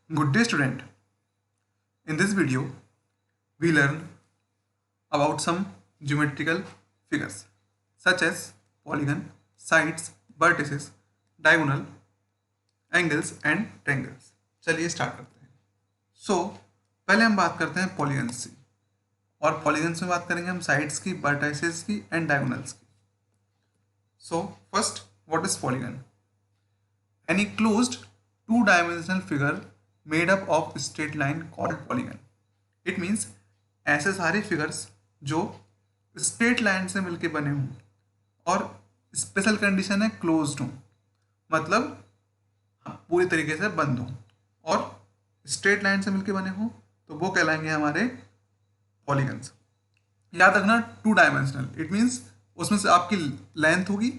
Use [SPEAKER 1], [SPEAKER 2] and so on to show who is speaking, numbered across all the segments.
[SPEAKER 1] Good day, student. In this video, we learn about some geometrical figures such as polygon, sides, vertices, diagonal, angles and triangles. चलिए start करते हैं. पहले हम बात करते हैं पॉलीगन्स की, और पॉलीगन्स में बात करेंगे हम साइड्स की, वर्टिसेस की एंड डायगोनल्स की. First, what is polygon? An enclosed two-dimensional figure made up of straight line called polygon. It means ऐसे सारे फिगर्स जो स्ट्रेट लाइन से मिलके बने हों और स्पेशल कंडीशन है क्लोज्ड हों, मतलब पूरी तरीके से बंद हों और स्ट्रेट लाइन से मिलके बने हों, तो वो कहलाएंगे हमारे पॉलीगन्स. याद रखना, टू डायमेंशनल, इट मीन्स उसमें से आपकी लेंथ होगी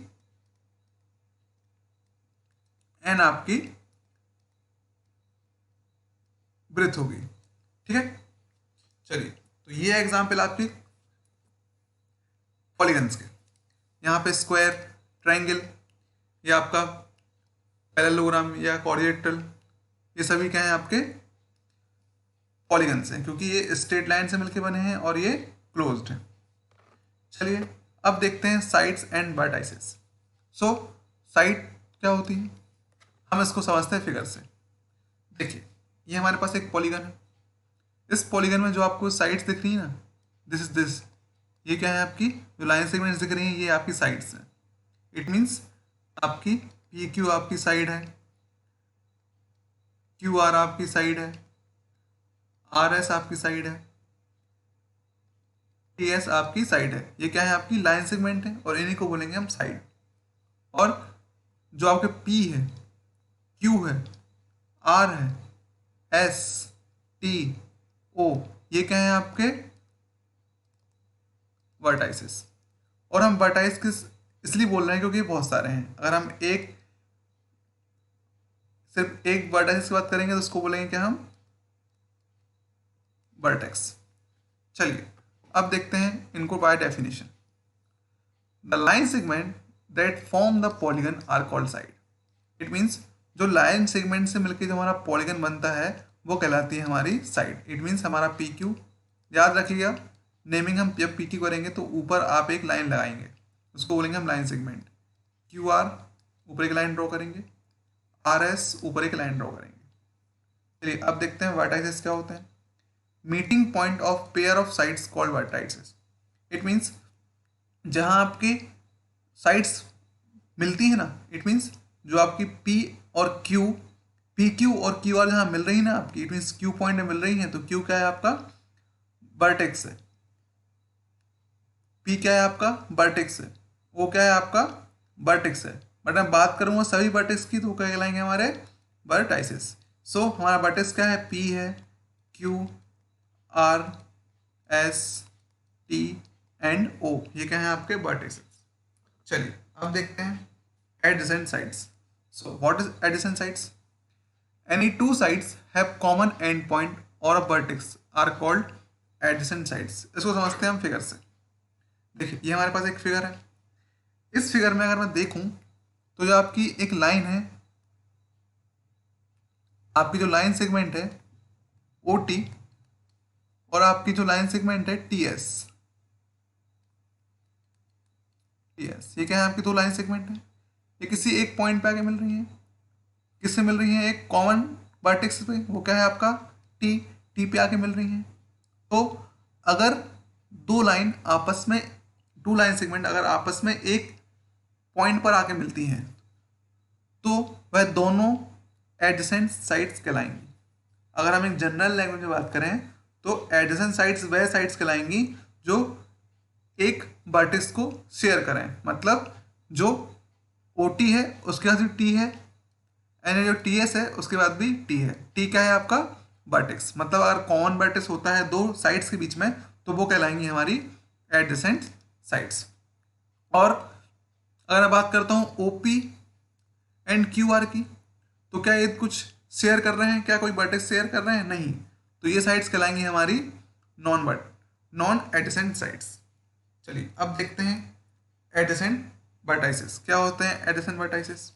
[SPEAKER 1] एंड आपकी ब्रेथ होगी. ठीक है, चलिए. तो ये एग्जांपल आपके पॉलीगन्स के. यहाँ पे स्क्वायर, ट्रायंगल, ये आपका पैरेललोग्राम या क्वाड्रिलेटरल, ये सभी क्या हैं आपके पॉलीगन्स हैं, क्योंकि ये स्ट्रेट लाइन से मिलके बने हैं और ये क्लोज्ड है. चलिए अब देखते हैं साइड्स एंड वर्टिसेस. साइड क्या होती है, हम इसको समझते हैं फिगर से. देखिए, ये हमारे पास एक पॉलीगन है. इस पॉलीगन में जो आपको साइड्स दिख रही है ना, दिस, ये क्या है आपकी जो लाइन सेगमेंट्स दिख रही हैं, ये आपकी साइड्स हैं. इट मीन्स आपकी पी क्यू आपकी साइड है, क्यू आर आपकी साइड है, आर एस आपकी साइड है, टी एस आपकी साइड है. ये क्या है आपकी लाइन सेगमेंट है और इन्हीं को बोलेंगे हम साइड. और जो आपके पी है, क्यू है, आर है, एस, टी, ओ, ये क्या है आपके वर्टाइसेस. और हम वर्टाइस किस इसलिए बोल रहे हैं क्योंकि बहुत सारे हैं. अगर हम सिर्फ एक वर्टाइस की बात करेंगे तो उसको बोलेंगे क्या हम, वर्टेक्स. चलिए अब देखते हैं इनको by definition. The line segment that form the polygon are called side. It means जो लाइन सेगमेंट से मिलकर जो हमारा पॉलीगन बनता है वो कहलाती है हमारी साइड. इट मीन्स हमारा पी क्यू, याद रखिएगा नेमिंग, हम जब पी क्यू करेंगे तो ऊपर आप एक लाइन लगाएंगे, उसको बोलेंगे हम लाइन सेगमेंट. क्यू आर ऊपर एक लाइन ड्रॉ करेंगे, आर एस ऊपर एक लाइन ड्रॉ करेंगे. चलिए अब देखते हैं वर्टाइसेस क्या होते हैं. Meeting point of pair of sides called vertices. It means जहाँ आपकी साइड्स मिलती है ना, इट मीन्स जो आपकी पी और क्यू, पी क्यू और क्यू आर जहाँ मिल रही है ना आपकी, इट मीन्स क्यू पॉइंट में मिल रही है, तो क्यू क्या है आपका वर्टेक्स है, पी क्या है आपका वर्टेक्स है, वो क्या है आपका वर्टेक्स है. बट मैं बात करूँगा सभी वर्टेक्स की तो क्या कहलाएंगे हमारे वर्टाइसेस. हमारा वर्टेक्स क्या है, पी है, Q, R, S, T and O, ये क्या है आपके वर्टेक्सेस. चलिए अब देखते हैं adjacent sides. What is adjacent sides? Any two sides have common end point or a vertex are called adjacent sides. इसको समझते हैं हम फिगर से. देखिए ये हमारे पास एक फिगर है. इस फिगर में अगर मैं देखूं तो जो आपकी एक लाइन है, आपकी जो लाइन सेगमेंट है ओ टी, और आपकी जो लाइन सेगमेंट है टी एस. ये क्या है आपकी दो लाइन सेगमेंट है, ये किसी एक पॉइंट पे आके मिल रही हैं. किससे मिल रही हैं, एक कॉमन वर्टेक्स पे, वो क्या है आपका टी पे आके मिल रही हैं. तो अगर दो लाइन आपस में, टू लाइन सेगमेंट अगर आपस में एक पॉइंट पर आके मिलती हैं तो वह दोनों एडजेसेंट साइड्स कहलाएंगी. अगर हम एक जनरल लैंग्वेज में बात करें तो एडजेसेंट साइड्स वह साइड्स कहलाएंगी जो एक वर्टेक्स को शेयर करें. मतलब जो ओ टी है उसके बाद भी टी है, एंड जो टी एस है उसके बाद भी टी है. टी क्या है आपका वर्टेक्स. मतलब अगर कॉमन वर्टेक्स होता है दो साइड्स के बीच में तो वो कहलाएंगी हमारी एडजेसेंट साइड्स. और अगर मैं बात करता हूँ O P and Q R की, तो क्या ये कुछ शेयर कर रहे हैं, क्या कोई वर्टेक्स शेयर कर रहे हैं, नहीं. तो ये साइड्स कहलाएंगी हमारी नॉन एडजेसेंट साइड्स. चलिए अब देखते हैं एडजेसेंट वर्टाइसेस क्या होते हैं. Adjacent vertices,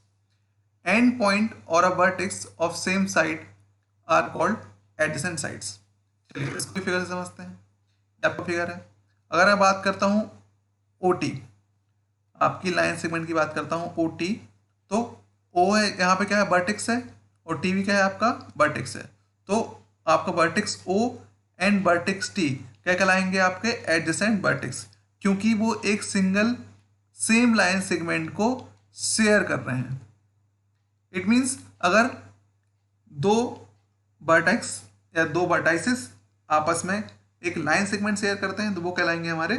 [SPEAKER 1] end point or a vertex of same side are called adjacent sides. चलिए इसको फिगर से समझते हैं। ये आपका फिगर है। अगर मैं बात करता हूँ ओ टी, आपकी लाइन सेगमेंट की बात करता हूँ ओ टी, तो ओ है यहाँ पे क्या है, वर्टेक्स है, और टी भी क्या है आपका, वर्टेक्स है। तो आपका vertex O and vertex T क्या कहलाएंगे, आपके एडजेसेंट वर्टेक्स, क्योंकि वो एक सिंगल सेम लाइन सेगमेंट को शेयर कर रहे हैं। इट मीन्स अगर दो वर्टेक्स या दो वर्टाइसेस आपस में एक लाइन सेगमेंट शेयर करते हैं तो वो कहलाएंगे हमारे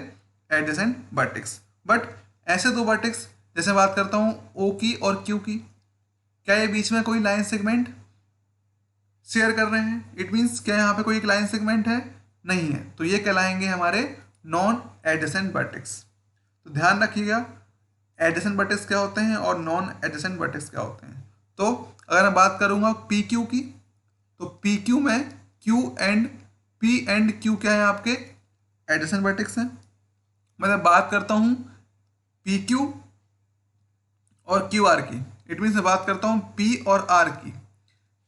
[SPEAKER 1] एडजेसेंट वर्टेक्स। बट ऐसे दो वर्टेक्स, जैसे बात करता हूँ ओ की और क्यू की, क्या ये बीच में कोई लाइन सेगमेंट शेयर कर रहे हैं? इट मीन्स क्या यहाँ पे कोई एक लाइन सेगमेंट है? नहीं है। तो ये कहलाएंगे हमारे नॉन एडजेसेंट वर्टेक्स। तो ध्यान रखिएगा एडजेसेंट वर्टेक्स क्या होते हैं और नॉन एडजेसेंट वर्टेक्स क्या होते हैं। तो अगर मैं बात करूंगा पी क्यू की, तो पी क्यू में Q and P and Q क्या है, आपके एडजेसेंट वर्टेक्स हैं। मैं बात करता हूं पी क्यू और क्यू आर की, इट मीन्स मैं बात करता हूं पी और आर की,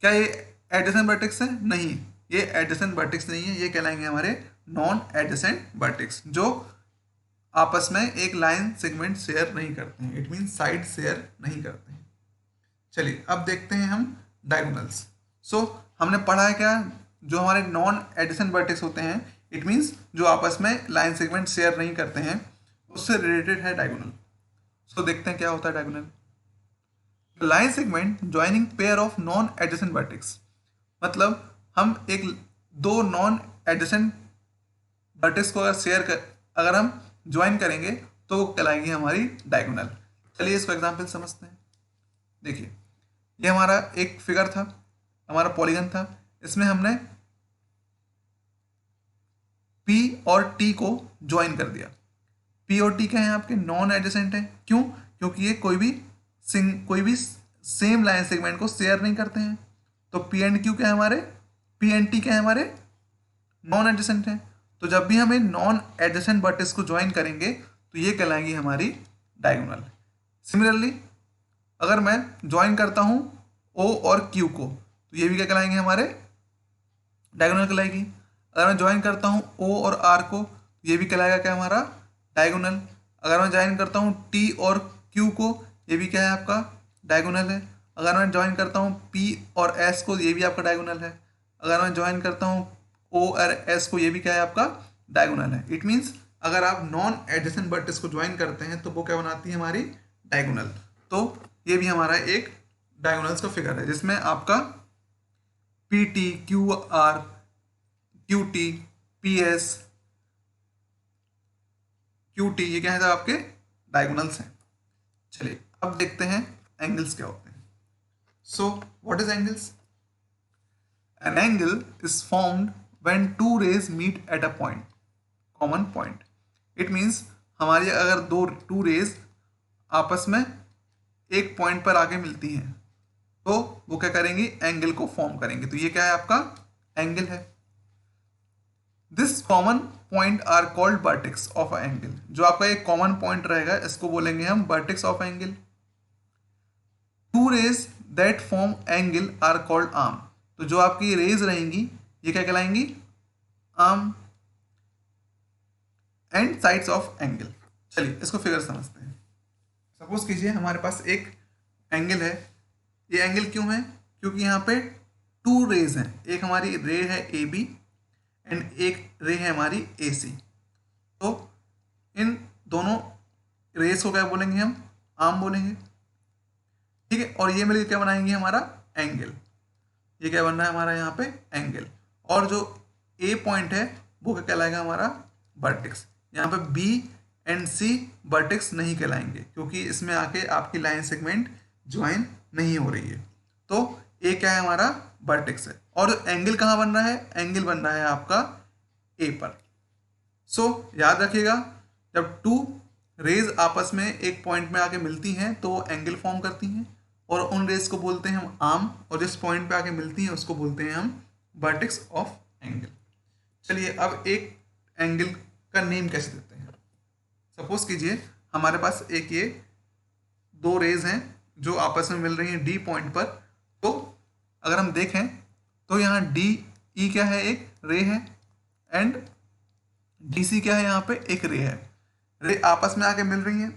[SPEAKER 1] क्या ये एडजेसेंट वर्टेक्स है? नहीं, ये एडजेसेंट वर्टेक्स नहीं है। ये कहलाएंगे हमारे नॉन एडजेसेंट वर्टेक्स, जो आपस में एक लाइन सेगमेंट शेयर नहीं करते हैं। इट मीन्स साइड शेयर नहीं करते हैं। चलिए अब देखते हैं हम डायगोनल्स। सो हमने पढ़ा है क्या, जो हमारे नॉन एडजेसेंट वर्टेक्स होते हैं, इट मीन्स जो आपस में लाइन सेगमेंट शेयर नहीं करते हैं, उससे रिलेटेड है डायगोनल। सो देखते हैं क्या होता है diagonal. Line segment joining pair of non adjacent vertex, मतलब हम एक दो नॉन एडजेसेंट वर्टेक्स को अगर हम ज्वाइन करेंगे तो वो कहलाएंगी हमारी डायगोनल। चलिए इसको एग्जांपल समझते हैं। देखिए ये हमारा एक फिगर था, हमारा पॉलीगन था, इसमें हमने P और T को ज्वाइन कर दिया। P और T क्या है, आपके नॉन एडजेसेंट है। क्यों? क्योंकि ये कोई भी सेम लाइन सेगमेंट को शेयर नहीं करते हैं। तो P एंड Q क्या है हमारे, P एंड T क्या है हमारे नॉन एडजेसेंट है। तो जब भी हमें नॉन एडजेसेंट वर्टेक्स को ज्वाइन करेंगे तो ये कहलाएंगी हमारी डायगोनल। सिमिलरली अगर मैं ज्वाइन करता हूं O और Q को, तो ये भी क्या कहलाएंगे हमारे डायगोनल कहलाएगी। अगर मैं ज्वाइन करता हूं O और R को, तो ये भी कहलाएगा क्या हमारा डायगोनल। अगर मैं ज्वाइन करता हूं T और Q को, ये भी क्या है आपका डायगोनल है। अगर मैं ज्वाइन करता हूं P और S को, ये भी आपका डायगोनल है। अगर मैं ज्वाइन करता हूं O और S को, ये भी क्या है आपका डायगोनल है। इट मीन्स अगर आप नॉन एडजेसेंट वर्टेक्स को ज्वाइन करते हैं तो वो क्या बनाती है हमारी डायगोनल। तो ये भी हमारा एक डायगोनल्स का फिगर है, जिसमें आपका P T, Q R, Q T, P S, Q T, ये क्या है आपके डायगोनल्स हैं। चलिए अब देखते हैं एंगल्स क्या होते हैं। So what is angles? An angle is formed when two rays meet at a point, common point. It means हमारी अगर टू रेज आपस में एक पॉइंट पर आके मिलती हैं तो वो क्या करेंगी, एंगल को फॉर्म करेंगे। तो ये क्या है आपका एंगल है। This common point are called vertex of a angle. जो आपका एक कॉमन पॉइंट रहेगा इसको बोलेंगे हम vertex of angle. Two rays that form angle are called arm. तो जो आपकी रेज रहेंगी ये क्या कहलाएंगी, arm. And sides of angle. चलिए इसको फिगर समझते हैं। सपोज कीजिए हमारे पास एक एंगल है। ये एंगल क्यों है? क्योंकि यहाँ पे टू रेज हैं। एक हमारी रे है ए बी एंड एक रे है हमारी ए सी। तो इन दोनों रेस को क्या बोलेंगे हम, आर्म बोलेंगे। ठीक है, और ये मिलकर क्या बनाएंगे हमारा एंगल। ये क्या बन रहा है हमारा यहाँ पे एंगल। और जो ए पॉइंट है वो क्या कहलाएगा हमारा वर्टेक्स। यहाँ पे बी एंड सी वर्टेक्स नहीं कहलाएंगे क्योंकि इसमें आके आपकी लाइन सेगमेंट ज्वाइन नहीं हो रही है। तो ए क्या है हमारा वर्टेक्स है। और एंगल कहाँ बन रहा है, एंगल बन रहा है आपका ए पर। सो याद रखिएगा जब टू रेज आपस में एक पॉइंट में आके मिलती हैं तो वो एंगल फॉर्म करती हैं और उन रेज को बोलते हैं हम आर्म, और जिस पॉइंट पे आके मिलती हैं उसको बोलते हैं हम वर्टेक्स ऑफ एंगल। चलिए अब एक एंगल का नेम कैसे देते हैं। सपोज कीजिए हमारे पास एक ये दो रेज हैं जो आपस में मिल रही हैं डी पॉइंट पर। तो अगर हम देखें तो यहाँ डी ई क्या है, एक रे है, एंड डी सी क्या है, यहाँ पे एक रे है। रे आपस में आके मिल रही हैं,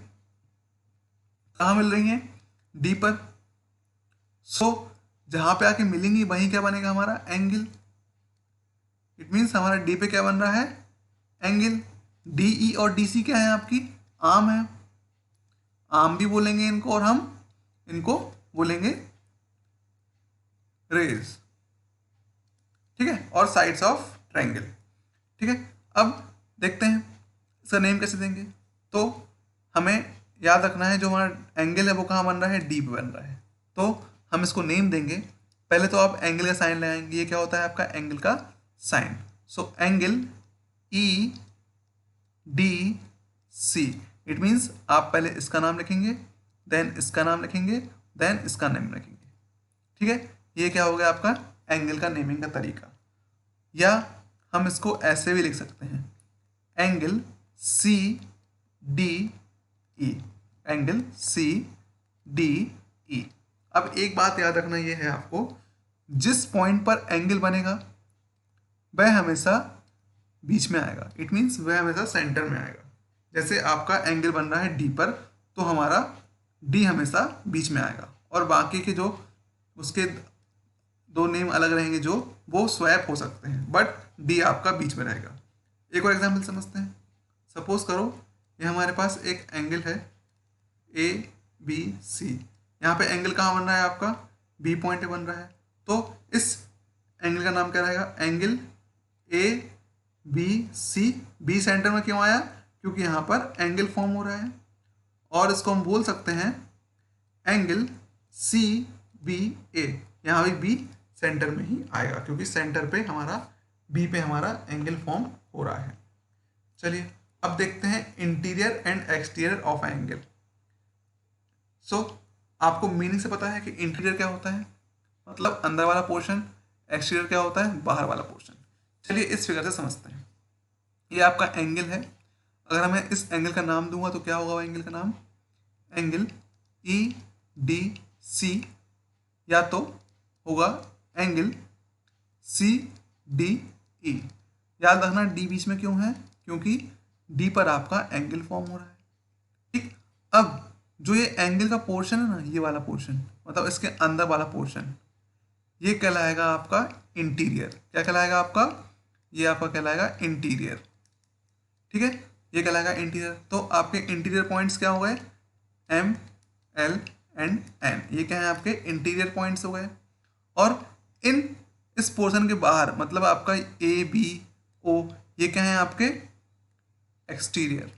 [SPEAKER 1] कहाँ मिल रही हैं, डी पर। सो जहाँ पे आके मिलेंगी वहीं क्या बनेगा, हमारा एंगल। इट मीन्स हमारा डी पे क्या बन रहा है, एंगल। डी ई और डी सी क्या है, आपकी आर्म है, आर्म भी बोलेंगे इनको, और हम इनको बोलेंगे रेज, ठीक है, और साइड्स ऑफ ट्रायंगल, ठीक है। अब देखते हैं इसका नेम कैसे देंगे। तो हमें याद रखना है जो हमारा एंगल है वो कहाँ बन रहा है, डी पे बन रहा है। तो हम इसको नेम देंगे। पहले तो आप एंगल का साइन लगाएंगे, ये क्या होता है आपका एंगल का sign. So angle E D C, it means आप पहले इसका नाम लिखेंगे, देन इसका नाम लिखेंगे, देन इसका नेम लिखेंगे, ठीक है। ये क्या हो गया आपका एंगल का नेमिंग का तरीका। या हम इसको ऐसे भी लिख सकते हैं, angle C D E, angle C D E. अब एक बात याद रखना ये है आपको, जिस पॉइंट पर एंगल बनेगा वह हमेशा बीच में आएगा। इट मीन्स वह हमेशा सेंटर में आएगा। जैसे आपका एंगल बन रहा है डी पर, तो हमारा डी हमेशा बीच में आएगा, और बाकी के जो उसके दो नेम अलग रहेंगे जो वो स्वैप हो सकते हैं, बट डी आपका बीच में रहेगा। एक और एग्जांपल समझते हैं। सपोज करो ये हमारे पास एक एंगल है ए बी सी, यहाँ पे एंगल कहाँ बन रहा है आपका, बी पॉइंट पे बन रहा है। तो इस एंगल का नाम क्या रहेगा, angle A B C. B centre में क्यों आया, क्योंकि यहाँ पर एंगल फॉर्म हो रहा है। और इसको हम बोल सकते हैं एंगल सी बी ए, यहाँ भी बी सेंटर में ही आएगा, क्योंकि सेंटर पे हमारा बी पे हमारा एंगल फॉर्म हो रहा है। चलिए अब देखते हैं interior and exterior of angle. So आपको मीनिंग से पता है कि इंटीरियर क्या होता है, मतलब अंदर वाला पोर्शन, एक्सटीरियर क्या होता है, बाहर वाला पोर्शन। चलिए इस फिगर से समझते हैं। ये आपका एंगल है, अगर मैं इस एंगल का नाम दूंगा तो क्या होगा एंगल का नाम, एंगल ई डी सी, या तो होगा एंगल सी डी ई। याद रखना डी बीच में क्यों है, क्योंकि डी पर आपका एंगल फॉर्म हो रहा है, ठीक। अब जो ये एंगल का पोर्शन है ना, ये वाला पोर्शन, मतलब इसके अंदर वाला पोर्शन, ये कहलाएगा आपका इंटीरियर। क्या कहलाएगा आपका, ये आपका कहलाएगा इंटीरियर, ठीक है, ये कहलाएगा इंटीरियर। तो आपके इंटीरियर पॉइंट्स क्या हो गए, एम एल एंड एन, ये क्या है आपके इंटीरियर पॉइंट्स हो गए। और इस पोर्शन के बाहर, मतलब आपका ए बी ओ, ये क्या है आपके एक्सटीरियर,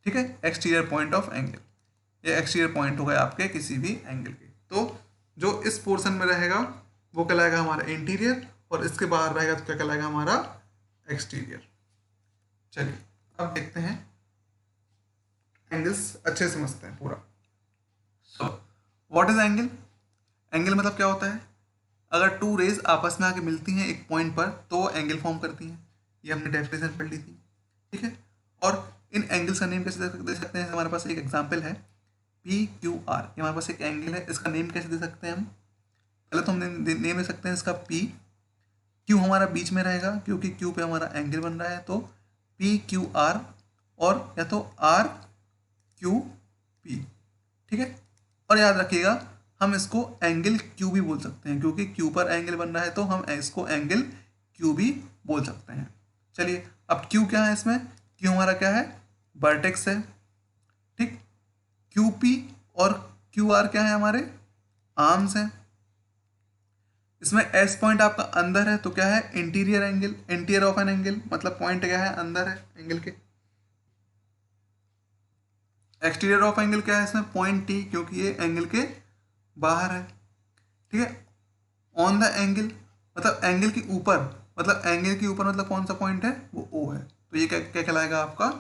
[SPEAKER 1] ठीक है, एक्सटीरियर पॉइंट ऑफ एंगल। ये एक्सटीरियर पॉइंट हो गए आपके किसी भी एंगल के। तो जो इस पोर्शन में रहेगा वो कहलाएगा हमारा इंटीरियर, और इसके बाहर रहेगा तो क्या कहलाएगा हमारा एक्सटीरियर। चलिए अब देखते हैं, एंगल्स अच्छे से समझते हैं पूरा। सो व्हाट इज एंगल, एंगल मतलब क्या होता है, अगर टू रेज आपस में आके मिलती हैं एक पॉइंट पर तो वो एंगल फॉर्म करती हैं। ये हमने डेफिनेशन पढ़ ली थी, ठीक है। और इन एंगल्स का नेम कैसे दे सकते हैं, हमारे पास एक एग्जांपल है पी क्यू आर, ये हमारे पास एक एंगल है, इसका नेम कैसे दे सकते हैं हम, पहले तो हम नेम दे सकते हैं इसका पी। क्यू हमारा बीच में रहेगा क्योंकि क्यू पे हमारा एंगल बन रहा है, तो पी क्यू आर, और या तो आर क्यू पी, ठीक है। और याद रखिएगा हम इसको एंगल क्यू भी बोल सकते हैं, क्योंकि क्यू पर एंगल बन रहा है तो हम इसको एंगल क्यू भी बोल सकते हैं। चलिए अब क्यू क्या है, इसमें क्यू हमारा क्या है, वर्टेक्स है, ठीक। क्यू पी और क्यू आर क्या है, हमारे आर्म्स हैं। इसमें एस पॉइंट आपका अंदर है तो क्या है, interior angle, interior of an angle, मतलब पॉइंट क्या है, अंदर है एंगल के। एक्सटीरियर ऑफ एंगल क्या है, इसमें पॉइंट टी, क्योंकि ये एंगल के बाहर है, ठीक है। ऑन द एंगल मतलब एंगल के ऊपर, मतलब एंगल के ऊपर मतलब कौन सा पॉइंट है, वो ओ है, तो ये क्या क्या कहलाएगा आपका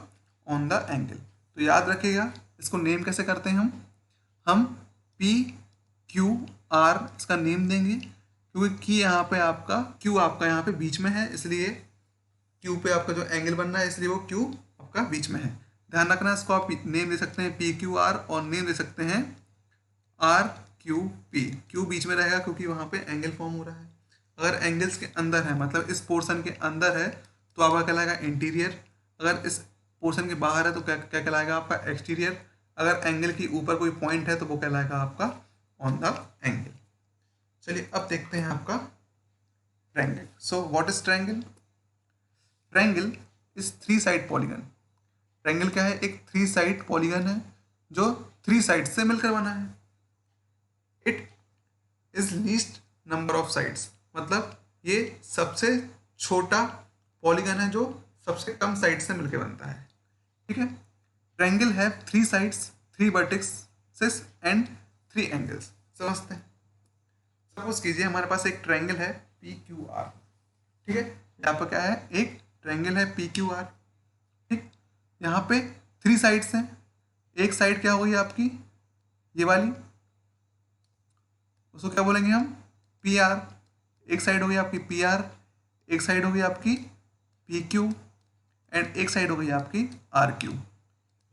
[SPEAKER 1] ऑन द एंगल। तो याद रखिएगा इसको नेम कैसे करते हैं हम पी क्यू आर इसका नेम देंगे, क्योंकि यहाँ पे आपका क्यू आपका यहाँ पे बीच में है, इसलिए क्यू पे आपका जो एंगल बन रहा है इसलिए वो क्यू आपका बीच में है। ध्यान रखना, इसको आप नेम दे सकते हैं पी क्यू आर, और नेम दे सकते हैं आर क्यू पी। क्यू बीच में रहेगा क्योंकि वहाँ पे एंगल फॉर्म हो रहा है। अगर एंगल्स के अंदर है, मतलब इस पोर्शन के अंदर है, तो आपका कहलाएगा इंटीरियर। अगर इस पोर्शन के बाहर है तो क्या क्या कहलाएगा आपका एक्सटीरियर। अगर एंगल के ऊपर कोई पॉइंट है तो वो कहलाएगा आपका ऑन द एंगल। चलिए अब देखते हैं आपका triangle. So what is triangle? Triangle is three side polygon. Triangle क्या है? एक थ्री साइड पॉलीगन है जो थ्री साइड से मिलकर बना है। It is least number of sides, मतलब ये सबसे छोटा पॉलीगन है जो सबसे कम साइड से मिलकर बनता है। ठीक है। Triangle have three sides, three vertices and three angles. समझते हैं। सपोज कीजिए हमारे पास एक ट्रायंगल है पी क्यू आर। ठीक है। यहाँ पर क्या है? एक ट्रायंगल है पी क्यू आर। ठीक। यहाँ पे थ्री साइड्स हैं। एक साइड क्या होगी आपकी? ये वाली, उसको क्या बोलेंगे हम? P R. एक साइड होगी आपकी पी आर, एक साइड होगी आपकी पी क्यू एंड एक साइड होगी आपकी आर क्यू।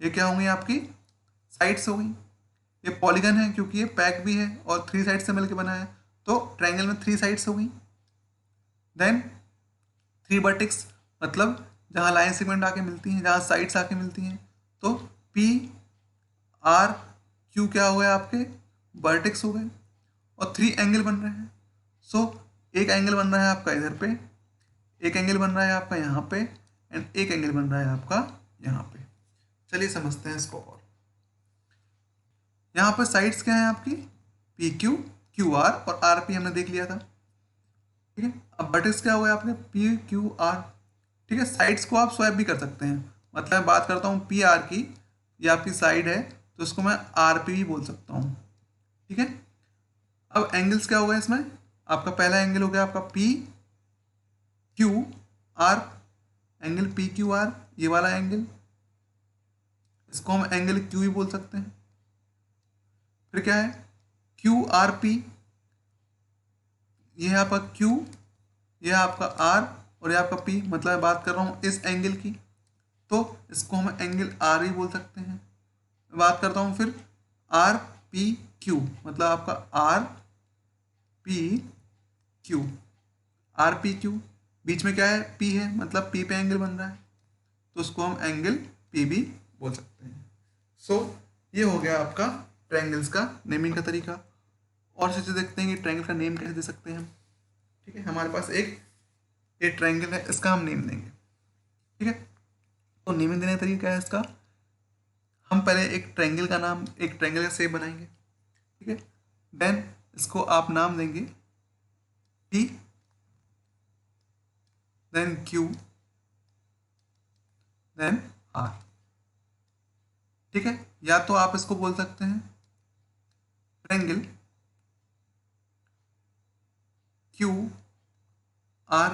[SPEAKER 1] ये क्या होंगी? आपकी साइड्स हो गई। ये पॉलीगन है क्योंकि ये पैक भी है और थ्री साइड से मिलकर बना है, तो ट्रायंगल में थ्री साइड्स हो गई। देन थ्री वर्टेक्स, मतलब जहाँ लाइन सेगमेंट आके मिलती हैं, जहाँ साइड्स आके मिलती हैं, तो पी आर क्यू क्या हो गए? आपके वर्टेक्स हो गए। और थ्री एंगल बन रहे हैं। सो एक एंगल बन रहा है आपका इधर पे, एक एंगल बन रहा है आपका यहाँ पे एंड एक एंगल बन रहा है आपका यहाँ पे। चलिए समझते हैं इसको। और यहाँ पर साइड्स क्या है आपकी? पी क्यू, क्यू आर और आर पी हमने देख लिया था। ठीक है। अब वर्टेक्स क्या हुआ आपने? P Q are. ठीक है। साइड्स को आप स्वैप भी कर सकते हैं, मतलब मैं बात करता हूँ पी आर की, ये आपकी साइड है तो इसको मैं आर पी भी बोल सकता हूँ। ठीक है। अब एंगल्स क्या होगा इसमें? आपका पहला एंगल हो गया आपका P Q are, angle P Q are, ये वाला एंगल, इसको हम एंगल क्यू भी बोल सकते हैं। फिर क्या है? क्यू आर पी, ये है आपका क्यू, ये है आपका आर और ये आपका पी, मतलब मैं बात कर रहा हूँ इस एंगल की, तो इसको हम एंगल आर भी बोल सकते हैं। मैं बात करता हूँ फिर आर पी क्यू, मतलब आपका R P Q, R P Q, बीच में क्या है? पी है, मतलब पी पे एंगल बन रहा है, तो उसको हम एंगल पी भी बोल सकते हैं। सो ये हो गया आपका ट्रायंगल्स का नेमिंग का तरीका। और चीज़ें देखते हैं कि ट्रायंगल का नेम कैसे दे सकते हैं हम। ठीक है। हमारे पास एक ये ट्रायंगल है, इसका हम नेम देंगे। ठीक है। तो नेमिंग देने का तरीका क्या है इसका? हम पहले एक ट्रायंगल का नाम, एक ट्रायंगल का शेप बनाएंगे। ठीक है। देन इसको आप नाम देंगे P, then Q, then R. ठीक है। या तो आप इसको बोल सकते हैं ट्रायंगल क्यू आर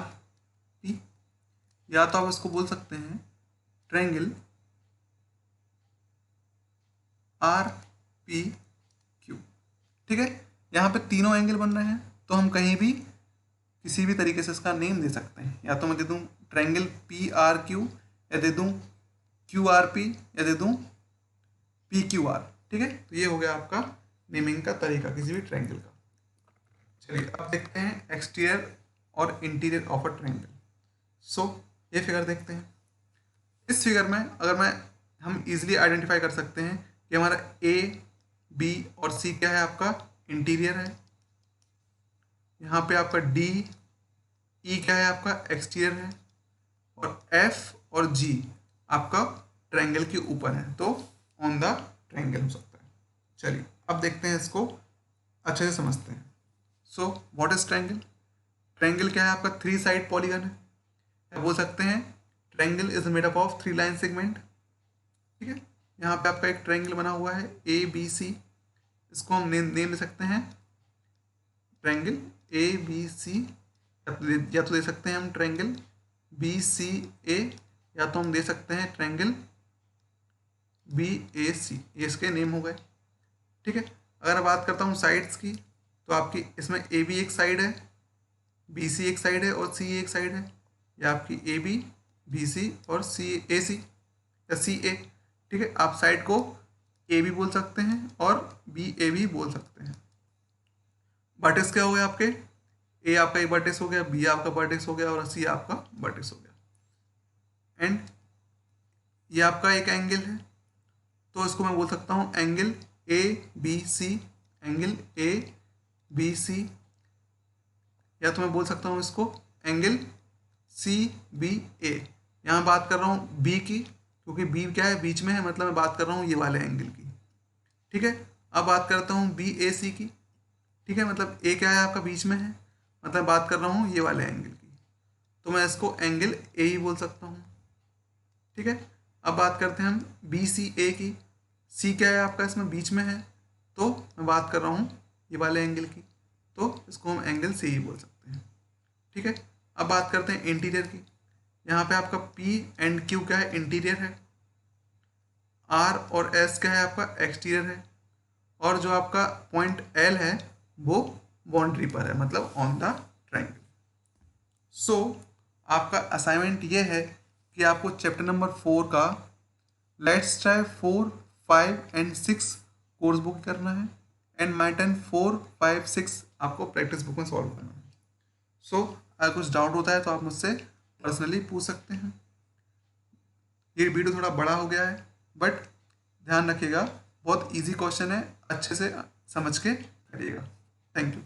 [SPEAKER 1] पी, या तो आप इसको बोल सकते हैं ट्रायंगल आर पी क्यू। ठीक है। यहाँ पे तीनों एंगल बन रहे हैं, तो हम कहीं भी किसी भी तरीके से इसका नेम दे सकते हैं। या तो मैं दे दूँ ट्रायंगल पी आर क्यू, या दे दूँ क्यू आर पी, या दे दूँ पी क्यू आर। ठीक है। तो ये हो गया आपका नेमिंग का तरीका किसी भी ट्रायंगल का। चलिए अब देखते हैं एक्सटीरियर और इंटीरियर ऑफ अ ट्रायंगल। सो ये फिगर देखते हैं। इस फिगर में अगर हम इजीली आइडेंटिफाई कर सकते हैं कि हमारा ए बी और सी क्या है? आपका इंटीरियर है। यहाँ पे आपका डी ई क्या है? आपका एक्सटीरियर है। और एफ और जी आपका ट्रायंगल के ऊपर है, तो ऑन द ट्रायंगल हो सकता है। चलिए अब देखते हैं, इसको अच्छे से समझते हैं। So what is triangle? Triangle क्या है? आपका थ्री साइड पॉलीगन है। बोल सकते हैं triangle is made up of three line segment. ठीक है। यहाँ पे आपका एक ट्रायंगल बना हुआ है ए बी सी, इसको हम नेम दे सकते हैं ट्रायंगल ए बी सी, या तो दे सकते हैं हम ट्रायंगल बी सी ए, या तो हम दे सकते हैं ट्रायंगल बी ए सी। ये इसके नेम हो गए। ठीक है। अगर बात करता हूँ साइड्स की, तो आपकी इसमें ए बी एक साइड है, बी सी एक साइड है और सी एक साइड है। या आपकी ए बी, बी सी और सी ए सी, या सी ए। ठीक है। आप साइड को ए भी बोल सकते हैं और बी ए भी बोल सकते हैं। वर्टेक्स क्या हो गए आपके? ए आपका एक वर्टेक्स हो गया, बी आपका वर्टेक्स हो गया और सी आपका वर्टेक्स हो गया। एंड ये आपका एक एंगल है, तो इसको मैं बोल सकता हूँ angle A B C, angle A B C, या तो मैं बोल सकता हूँ इसको एंगल सी बी ए। यहाँ बात कर रहा हूँ बी की, क्योंकि बी क्या है, बीच में है, मतलब मैं बात कर रहा हूँ ये वाले एंगल की। ठीक है, अब बात करता हूँ बी ए सी की। ठीक है, मतलब ए क्या है आपका बीच में है, मतलब बात कर रहा हूँ ये वाले एंगल की, तो मैं इसको एंगल ए ही बोल सकता हूँ। ठीक है, अब बात करते हैं हम बी सी ए की। सी क्या है आपका इसमें बीच में है, तो मैं बात कर रहा हूँ ये वाले एंगल की, तो इसको हम एंगल सी ही बोल सकते हैं। ठीक है, अब बात करते हैं इंटीरियर की। यहाँ पे आपका पी एंड क्यू क्या है, इंटीरियर है। आर और एस क्या है आपका एक्सटीरियर है। और जो आपका पॉइंट एल है वो बाउंड्री पर है, मतलब ऑन द ट्रायंगल। सो आपका असाइनमेंट ये है कि आपको चैप्टर नंबर 4 का let's try 4, 5 and 6 course book करना है, एंड माइटन 4, 5, 6 आपको प्रैक्टिस बुक में सॉल्व करना है। सो अगर कुछ डाउट होता है तो आप मुझसे पर्सनली पूछ सकते हैं। ये वीडियो थोड़ा बड़ा हो गया है, बट ध्यान रखिएगा बहुत इजी क्वेश्चन है, अच्छे से समझ के करिएगा। Thank you.